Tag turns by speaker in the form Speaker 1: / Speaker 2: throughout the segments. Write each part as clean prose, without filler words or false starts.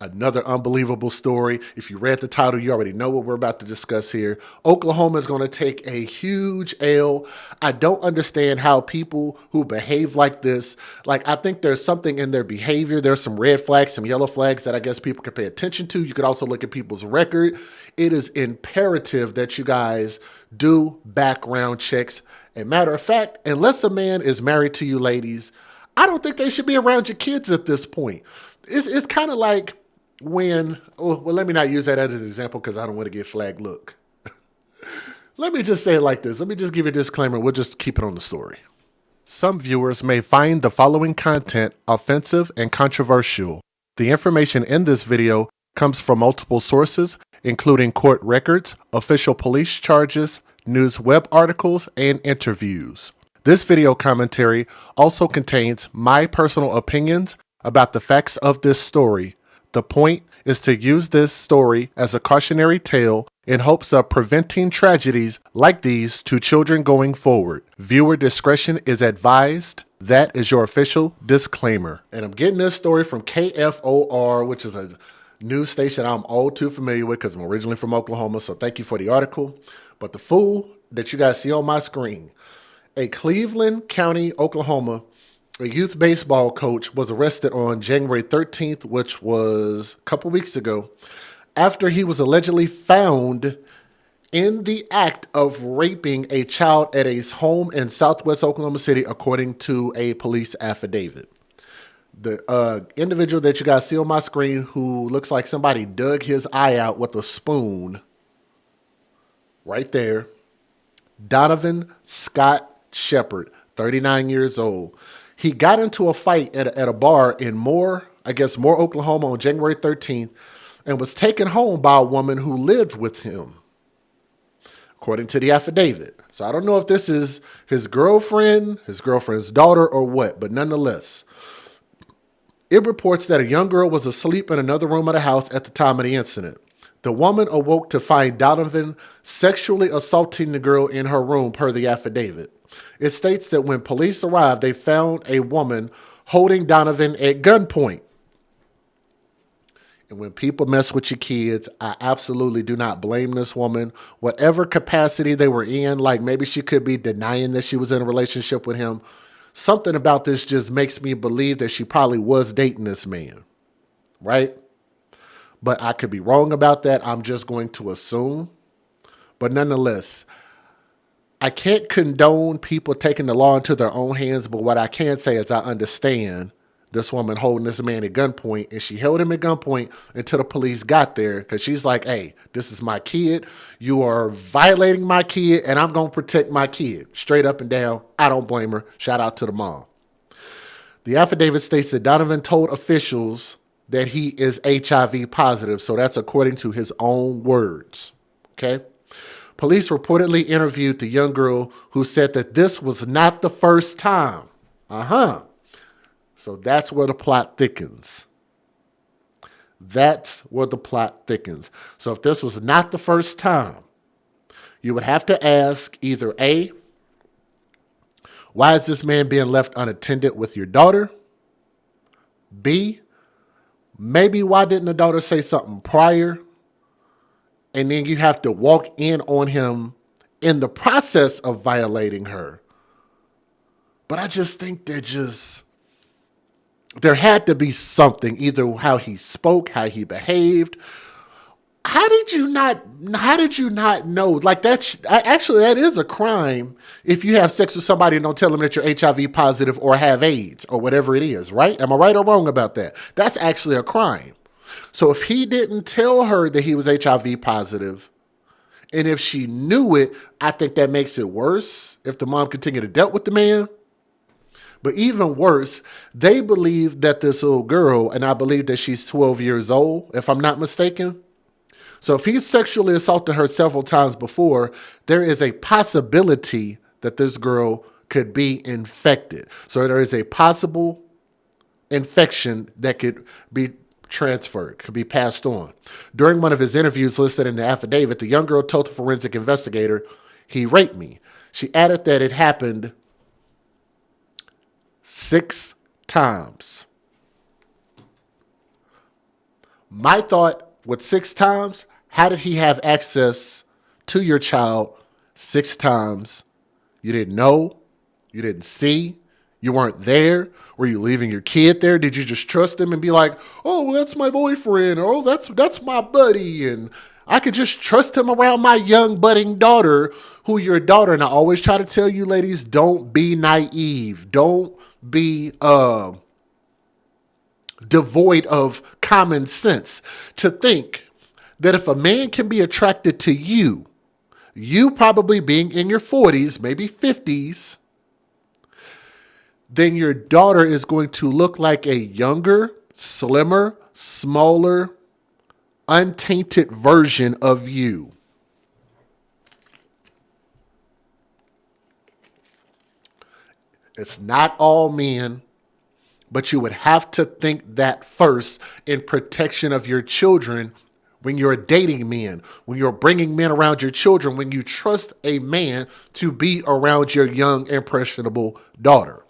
Speaker 1: Another unbelievable story. If you read the title, you already know what we're about to discuss here. Oklahoma is going to take a huge L. I don't understand how people who behave like this, like I think there's something in their behavior. There's some red flags, some yellow flags that I guess people can pay attention to. You could also look at people's record. It is imperative that you guys do background checks. And matter of fact, unless a man is married to you ladies, I don't think they should be around your kids at this point. It's kind of like, let me not use that as an example because I don't want to get flagged. Look, let me just say it like this. Let me just give you a disclaimer. We'll just keep it on the story. Some viewers may find the following content offensive and controversial. The information in this video comes from multiple sources, including court records, official police charges, news web articles, and interviews. This video commentary also contains my personal opinions about the facts of this story. The point is to use this story as a cautionary tale in hopes of preventing tragedies like these to children going forward. Viewer discretion is advised. That is your official disclaimer. And I'm getting this story from KFOR, which is a news station I'm all too familiar with because I'm originally from Oklahoma, so thank you for the article. But the fool that you guys see on my screen, a Cleveland County, Oklahoma, a youth baseball coach was arrested on January 13th, which was a couple weeks ago, after he was allegedly found in the act of raping a child at his home in southwest Oklahoma City, according to a police affidavit. The individual that you guys see on my screen, who looks like somebody dug his eye out with a spoon, right there, Donovan Scott Shepard, 39 years old. He got into a fight at a bar in Moore, Oklahoma on January 13th and was taken home by a woman who lived with him, according to the affidavit. So I don't know if this is his girlfriend's daughter, or what, but nonetheless, it reports that a young girl was asleep in another room of the house at the time of the incident. The woman awoke to find Donovan sexually assaulting the girl in her room, per the affidavit. It states that when police arrived, they found a woman holding Donovan at gunpoint. And when people mess with your kids, I absolutely do not blame this woman. Whatever capacity they were in, like maybe she could be denying that she was in a relationship with him. Something about this just makes me believe that she probably was dating this man, right? But I could be wrong about that. I'm just going to assume. But nonetheless, I can't condone people taking the law into their own hands, but what I can say is I understand this woman holding this man at gunpoint, and she held him at gunpoint until the police got there, because she's like, hey, this is my kid. You are violating my kid, and I'm going to protect my kid. Straight up and down. I don't blame her. Shout out to the mom. The affidavit states that Donovan told officials that he is HIV positive, so that's according to his own words. Okay? Police reportedly interviewed the young girl, who said that this was not the first time. So that's where the plot thickens. That's where the plot thickens. So if this was not the first time, you would have to ask either A, why is this man being left unattended with your daughter? B, maybe why didn't the daughter say something prior? And then you have to walk in on him in the process of violating her. But I just think there had to be something, either how he spoke, how he behaved. How did you not know? Like that is a crime if you have sex with somebody and don't tell them that you're HIV positive or have AIDS or whatever it is, right? Am I right or wrong about that? That's actually a crime. So if he didn't tell her that he was HIV positive, and if she knew it, I think that makes it worse if the mom continued to deal with the man. But even worse, they believe that this little girl, and I believe that she's 12 years old, if I'm not mistaken. So if he's sexually assaulted her several times before, there is a possibility that this girl could be infected. So there is a possible infection that could be transferred, could be passed on. During one of his interviews listed in the affidavit, the young girl told the forensic investigator, he raped me. She added that it happened 6 times. My thought with 6 times, how did he have access to your child 6 times? You didn't know, you didn't see, you weren't there. Were you leaving your kid there? Did you just trust him and be like, oh, well, that's my boyfriend, or oh, that's my buddy, and I could just trust him around my young budding daughter, who your daughter. And I always try to tell you, ladies, don't be naive. Don't be devoid of common sense to think that if a man can be attracted to you, you probably being in your 40s, maybe 50s, then your daughter is going to look like a younger, slimmer, smaller, untainted version of you. It's not all men, but you would have to think that first in protection of your children when you're dating men, when you're bringing men around your children, when you trust a man to be around your young, impressionable daughter.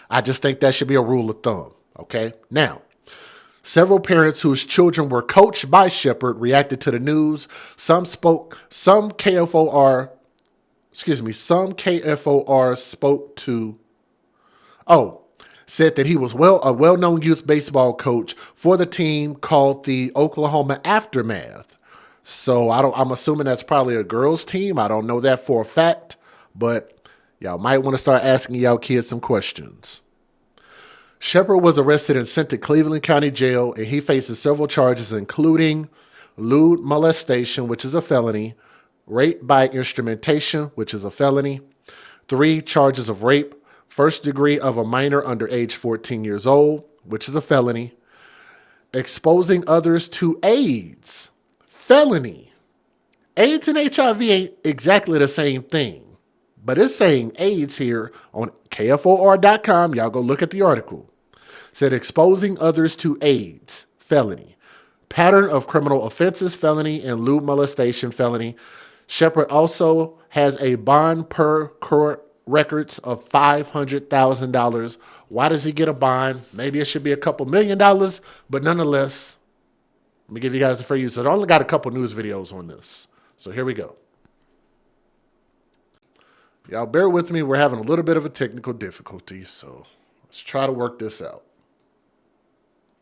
Speaker 1: I just think that should be a rule of thumb, okay? Now, several parents whose children were coached by Shepard reacted to the news. Some KFOR spoke to, said that he was a well-known youth baseball coach for the team called the Oklahoma Aftermath. So I'm assuming that's probably a girls' team. I don't know that for a fact, but y'all might want to start asking y'all kids some questions. Shepard was arrested and sent to Cleveland County Jail, and he faces several charges, including lewd molestation, which is a felony, rape by instrumentation, which is a felony, 3 charges of rape, first degree of a minor under age 14 years old, which is a felony, exposing others to AIDS, felony. AIDS and HIV ain't exactly the same thing, but it's saying AIDS here on KFOR.com. Y'all go look at the article. Said exposing others to AIDS, felony. Pattern of criminal offenses, felony, and lewd molestation, felony. Shepard also has a bond per court records of $500,000. Why does he get a bond? Maybe it should be a couple $1 million, but nonetheless, let me give you guys a free use. I only got a couple news videos on this. So here we go. Y'all bear with me. We're having a little bit of a technical difficulty, so let's try to work this out.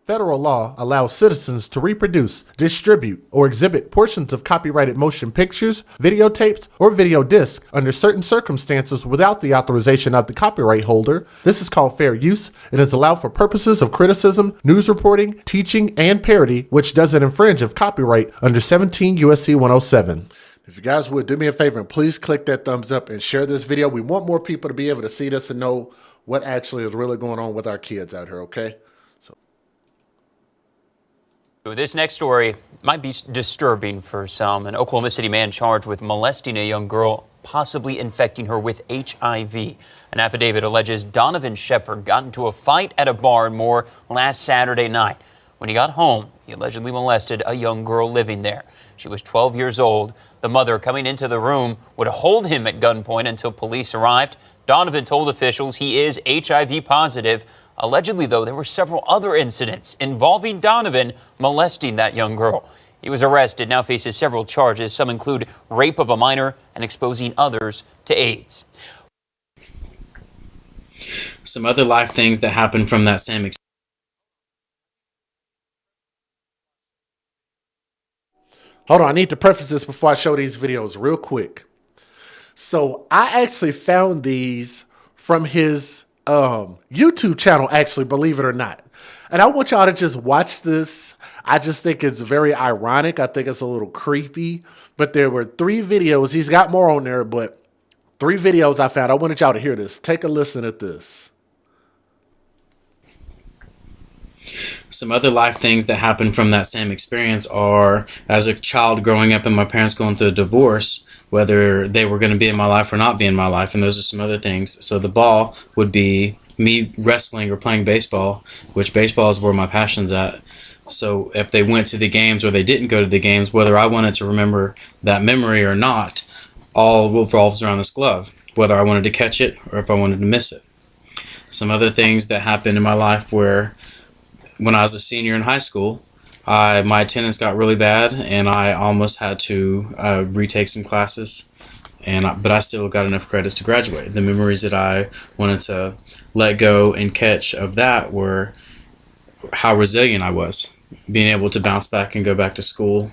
Speaker 1: Federal law allows citizens to reproduce, distribute, or exhibit portions of copyrighted motion pictures, videotapes, or video discs under certain circumstances without the authorization of the copyright holder. This is called fair use and is allowed for purposes of criticism, news reporting, teaching, and parody, which doesn't infringe of copyright under 17 U.S.C. 107. If you guys would do me a favor and please click that thumbs up and share this video. We want more people to be able to see this and know what actually is really going on with our kids out here, okay?
Speaker 2: This next story might be disturbing for some. An Oklahoma City man charged with molesting a young girl, possibly infecting her with HIV. An affidavit alleges Donovan Shepard got into a fight at a bar in Moore last Saturday night. When he got home, he allegedly molested a young girl living there. She was 12 years old. The mother, coming into the room, would hold him at gunpoint until police arrived. Donovan told officials he is HIV positive. Allegedly, though, there were several other incidents involving Donovan molesting that young girl. He was arrested, now faces several charges. Some include rape of a minor and exposing others to AIDS.
Speaker 3: Some other life things that happened from that same experience.
Speaker 1: Hold on, I need to preface this before I show these videos real quick. So I actually found these from his YouTube channel, actually, believe it or not. And I want y'all to just watch this. I just think it's very ironic. I think it's a little creepy. But there were 3 videos. He's got more on there, but 3 videos I found. I wanted y'all to hear this. Take a listen at this.
Speaker 3: Some other life things that happened from that same experience are, as a child growing up and my parents going through a divorce, whether they were going to be in my life or not be in my life, and those are some other things. So the ball would be me wrestling or playing baseball, which baseball is where my passion's at. So if they went to the games or they didn't go to the games, whether I wanted to remember that memory or not, all revolves around this glove, whether I wanted to catch it or if I wanted to miss it. Some other things that happened in my life where when I was a senior in high school, My attendance got really bad, and I almost had to retake some classes. But I still got enough credits to graduate. The memories that I wanted to let go and catch of that were how resilient I was, being able to bounce back and go back to school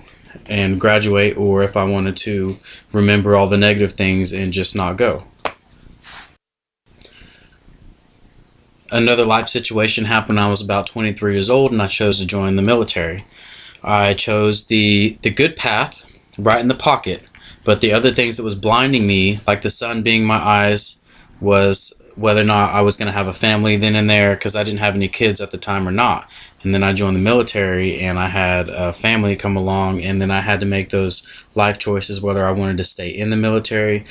Speaker 3: and graduate, or if I wanted to remember all the negative things and just not go. Another life situation happened when I was about 23 years old, and I chose to join the military. I chose the good path, right in the pocket, but the other things that was blinding me, like the sun being my eyes, was whether or not I was going to have a family then and there, because I didn't have any kids at the time or not. And then I joined the military, and I had a family come along, and then I had to make those life choices, whether I wanted to stay in the military,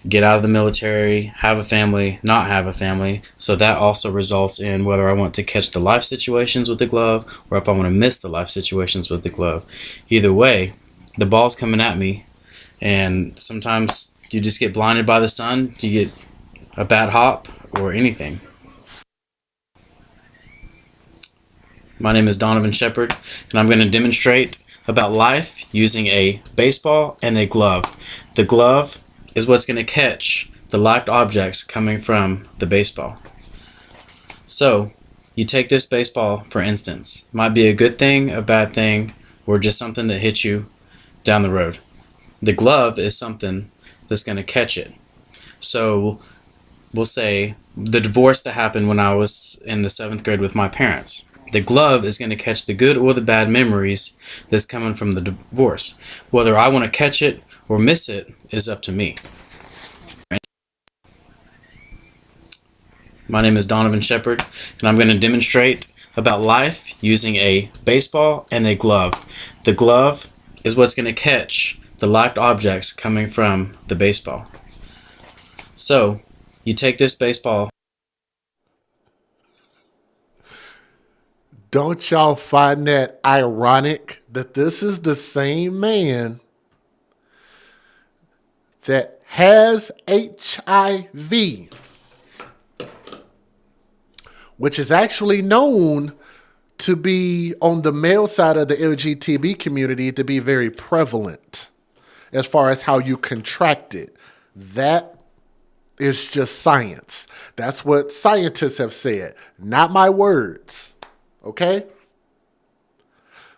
Speaker 3: get out of the military, have a family, not have a family. So that also results in whether I want to catch the life situations with the glove or if I want to miss the life situations with the glove. Either way, the ball's coming at me, and sometimes you just get blinded by the sun, you get a bad hop or anything. My name is Donovan Shepard, and I'm going to demonstrate about life using a baseball and a glove. The glove is what's going to catch the live objects coming from the baseball. So, you take this baseball, for instance. Might be a good thing, a bad thing, or just something that hits you down the road. The glove is something that's going to catch it. So, we'll say the divorce that happened when I was in the 7th grade with my parents. The glove is going to catch the good or the bad memories that's coming from the divorce. Whether I want to catch it or miss it is up to me. My name is Donovan Shepard, and I'm going to demonstrate about life using a baseball and a glove. The glove is what's going to catch the live objects coming from the baseball. So, you take this baseball.
Speaker 1: Don't y'all find that ironic that this is the same man that has HIV, which is actually known to be on the male side of the LGBT community to be very prevalent as far as how you contract it. That is just science. That's what scientists have said, not my words. Okay?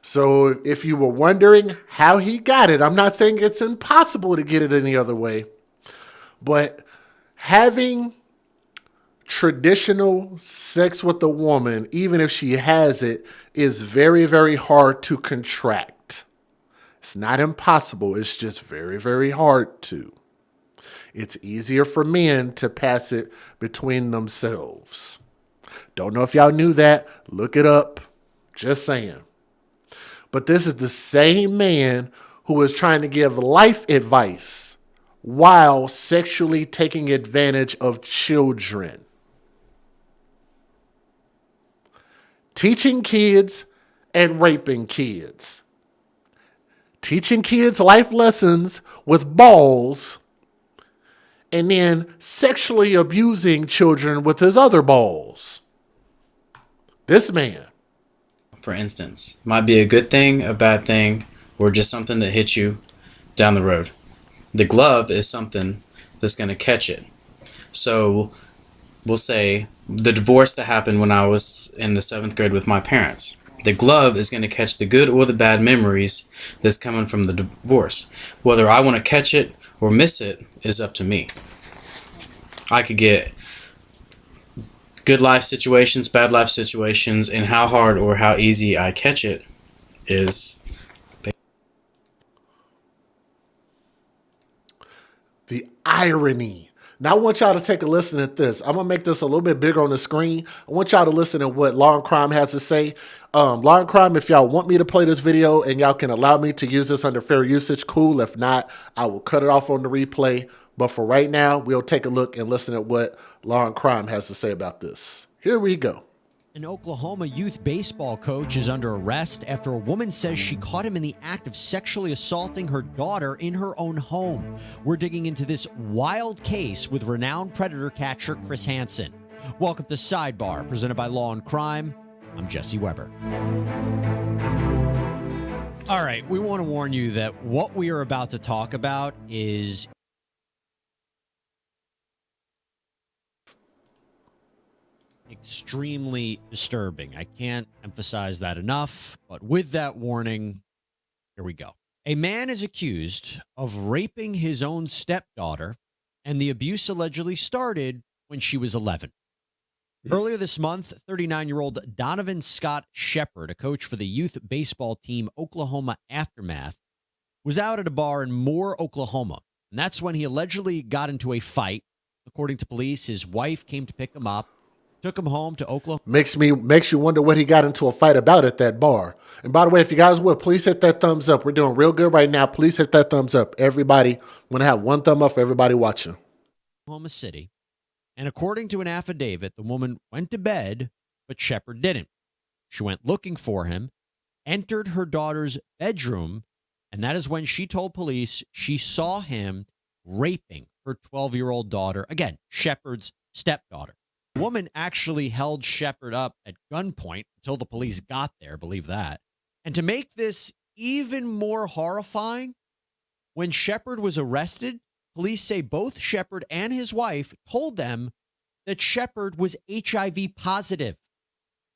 Speaker 1: So if you were wondering how he got it, I'm not saying it's impossible to get it any other way, but having traditional sex with a woman, even if she has it, is very, very hard to contract. It's not impossible. It's just very, very hard to. It's easier for men to pass it between themselves. Don't know if y'all knew that. Look it up. Just saying. But this is the same man who is trying to give life advice while sexually taking advantage of children. Teaching kids and raping kids. Teaching kids life lessons with balls and then sexually abusing children with his other balls. This man.
Speaker 3: For instance, might be a good thing, a bad thing, or just something that hits you down the road. The glove is something that's going to catch it. So, we'll say the divorce that happened when I was in the 7th grade with my parents. The glove is going to catch the good or the bad memories that's coming from the divorce. Whether I want to catch it or miss it is up to me. I could get good life situations, bad life situations, and how hard or how easy I catch it is.
Speaker 1: The irony. Now I want y'all to take a listen at this. I'm going to make this a little bit bigger on the screen. I want y'all to listen to what Law and Crime has to say. Law and Crime, if y'all want me to play this video and y'all can allow me to use this under fair usage, cool. If not, I will cut it off on the replay. But for right now, we'll take a look and listen at what Law and Crime has to say about this. Here we go.
Speaker 4: An Oklahoma youth baseball coach is under arrest after a woman says she caught him in the act of sexually assaulting her daughter in her own home. We're digging into this wild case with renowned predator catcher Chris Hansen. Welcome to Sidebar, presented by Law and Crime. I'm Jesse Weber. All right, we want to warn you that what we are about to talk about is extremely disturbing. I can't emphasize that enough, but with that warning, here we go. A man is accused of raping his own stepdaughter, and the abuse allegedly started when she was 11. Earlier this month, 39-year-old Donovan Scott Shepard, a coach for the youth baseball team Oklahoma Aftermath, was out at a bar in Moore, Oklahoma. And that's when he allegedly got into a fight. According to police, his wife came to pick him up, took him home to Oklahoma.
Speaker 1: Makes you wonder what he got into a fight about at that bar. And by the way, if you guys would, please hit that thumbs up. We're doing real good right now. Please hit that thumbs up. Everybody, I'm going to have one thumb up for everybody watching.
Speaker 4: Oklahoma City. And according to an affidavit, the woman went to bed, but Shepard didn't. She went looking for him, entered her daughter's bedroom, and that is when she told police she saw him raping her 12-year-old daughter, again, Shepard's stepdaughter. The woman actually held Shepard up at gunpoint until the police got there, believe that. And to make this even more horrifying, when Shepard was arrested, police say both Shepard and his wife told them that Shepard was HIV positive.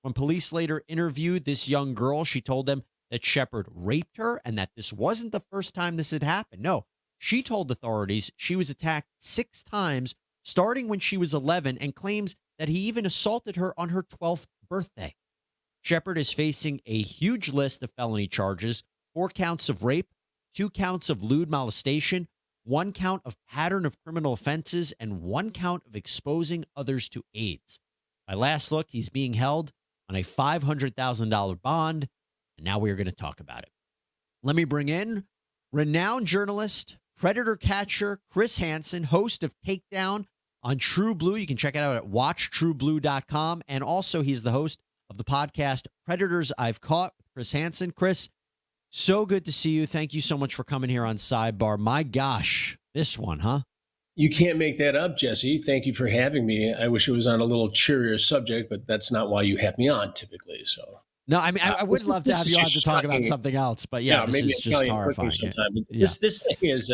Speaker 4: When police later interviewed this young girl, she told them that Shepard raped her and that this wasn't the first time this had happened. No, she told authorities she was attacked 6 times starting when she was 11 and claims that he even assaulted her on her 12th birthday. Shepard is facing a huge list of felony charges, 4 counts of rape, 2 counts of lewd molestation, 1 count of pattern of criminal offenses, and 1 count of exposing others to AIDS. By last look, he's being held on a $500,000 bond, and now we are going to talk about it. Let me bring in renowned journalist, predator catcher Chris Hansen, host of Takedown on True Blue. You can check it out at watchtrueblue.com. And also, he's the host of the podcast Predators I've Caught with Chris Hansen. Chris, so good to see you. Thank you so much for coming here on Sidebar. My gosh, this one, huh?
Speaker 5: You can't make that up, Jesse. Thank you for having me. I wish it was on a little cheerier subject, but that's not why you have me on typily. So,
Speaker 4: no, I mean, I would love to have you on to talk about something else, but yeah, this
Speaker 5: maybe
Speaker 4: is just
Speaker 5: Italian
Speaker 4: horrifying.
Speaker 5: cooking sometime. But
Speaker 4: Yeah.
Speaker 5: this thing is,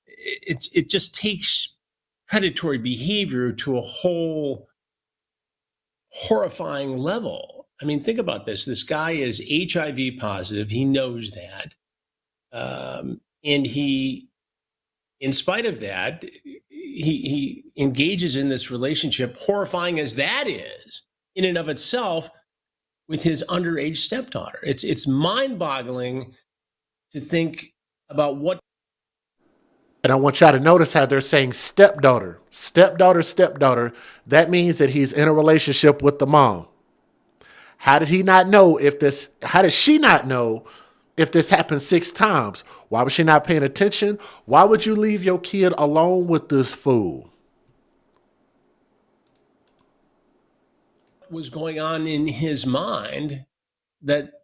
Speaker 5: it just takes predatory behavior to a whole horrifying level. I mean, think about this. This guy is HIV positive. He knows that. And he, in spite of that, he engages in this relationship, horrifying as that is, in and of itself, with his underage stepdaughter. It's mind-boggling to think about what.
Speaker 1: And I want y'all to notice how they're saying stepdaughter, stepdaughter, stepdaughter. That means that he's in a relationship with the mom. How did he not know if this, how did she not know if this happened 6 times? Why was she not paying attention? Why would you leave your kid alone with this fool?
Speaker 5: Was going on in his mind that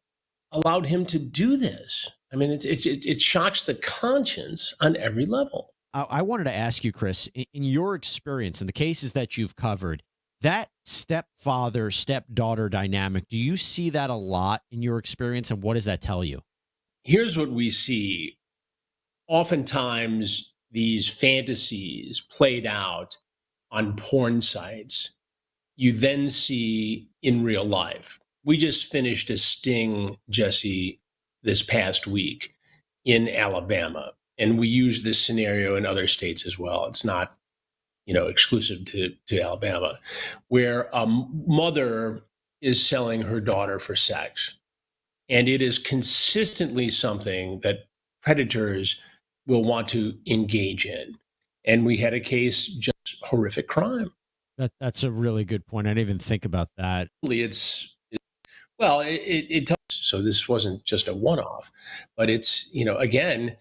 Speaker 5: allowed him to do this? I mean, it shocks the conscience on every level.
Speaker 4: I wanted to ask you, Chris, in your experience, in the cases that you've covered, that stepfather, stepdaughter dynamic, do you see that a lot in your experience, and what does that tell you?
Speaker 5: Here's what we see. Oftentimes, these fantasies played out on porn sites, you then see in real life. We just finished a sting, Jesse, this past week in Alabama, and we use this scenario in other states as well. It's not, exclusive to Alabama, where a mother is selling her daughter for sex. And it is consistently something that predators will want to engage in. And we had a case, just horrific crime.
Speaker 4: That's a really good point. I didn't even think about that.
Speaker 5: So this wasn't just a one-off, but it's, again,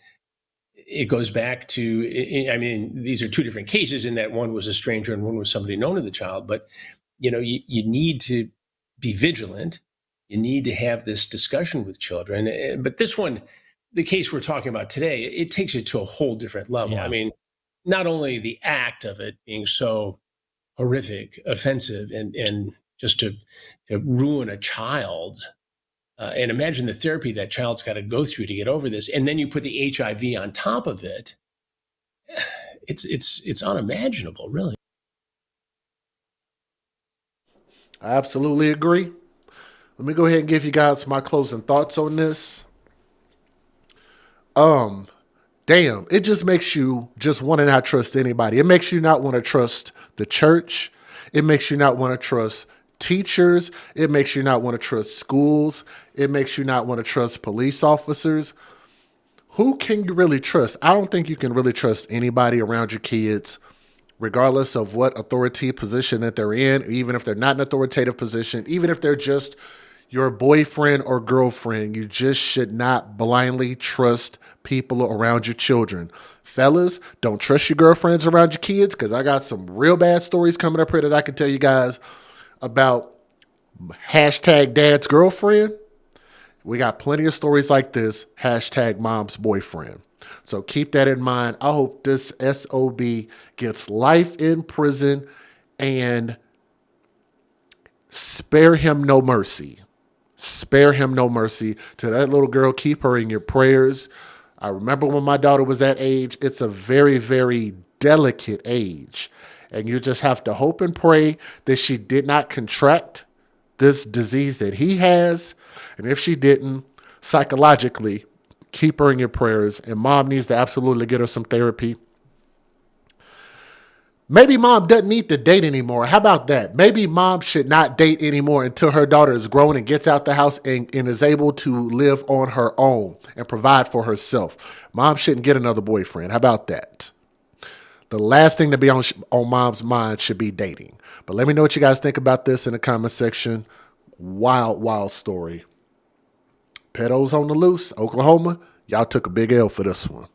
Speaker 5: it goes back to, I mean, these are 2 different cases in that one was a stranger and one was somebody known to the child. But, you need to be vigilant. You need to have this discussion with children. But this one, the case we're talking about today, it takes it to a whole different level.
Speaker 4: Yeah.
Speaker 5: I mean, not only the act of it being so horrific, offensive, and just to ruin a child And imagine the therapy that child's got to go through to get over this. And then you put the HIV on top of it. It's unimaginable, really.
Speaker 1: I absolutely agree. Let me go ahead and give you guys my closing thoughts on this. Damn, it just makes you just want to not trust anybody. It makes you not want to trust the church. It makes you not want to trust teachers. It makes you not want to trust schools. It makes you not want to trust police officers. Who can you really trust? I don't think you can really trust anybody around your kids, regardless of what authority position that they're in, even if they're not an authoritative position, even if they're just your boyfriend or girlfriend. You just should not blindly trust people around your children. Fellas, don't trust your girlfriends around your kids, because I got some real bad stories coming up here that I can tell you guys about hashtag dad's girlfriend. We got plenty of stories like this, hashtag mom's boyfriend. So keep that in mind. I hope this SOB gets life in prison and spare him no mercy. Spare him no mercy. To that little girl, keep her in your prayers. I remember when my daughter was that age. It's a very, very delicate age. And you just have to hope and pray that she did not contract this disease that he has. And if she didn't, psychologically, keep her in your prayers. And mom needs to absolutely get her some therapy. Maybe mom doesn't need to date anymore. How about that? Maybe mom should not date anymore until her daughter is grown and gets out the house and is able to live on her own and provide for herself. Mom shouldn't get another boyfriend. How about that? The last thing to be on mom's mind should be dating. But let me know what you guys think about this in the comment section. Wild, wild story. Pedos on the loose, Oklahoma. Y'all took a big L for this one.